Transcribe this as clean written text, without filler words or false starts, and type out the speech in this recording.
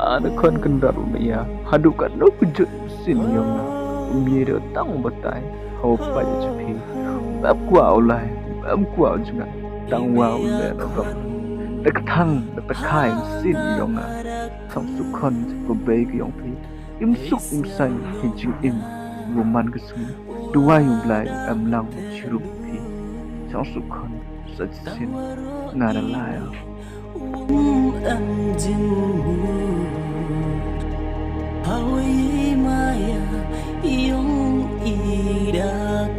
ada kon kendar ya hadukan no kujut sin yong na umire tang batai hau pa ya chipi bab kwa ulai bab kwa juga tang wa ulai na gam tak thang tak khai sin yong na sam su kon ko be yong pi im suk im sai hin jing im woman ke sum dua yung blai am lang chirup pi sam su kon sa sin ngara lai am jing Hawi maya iung ida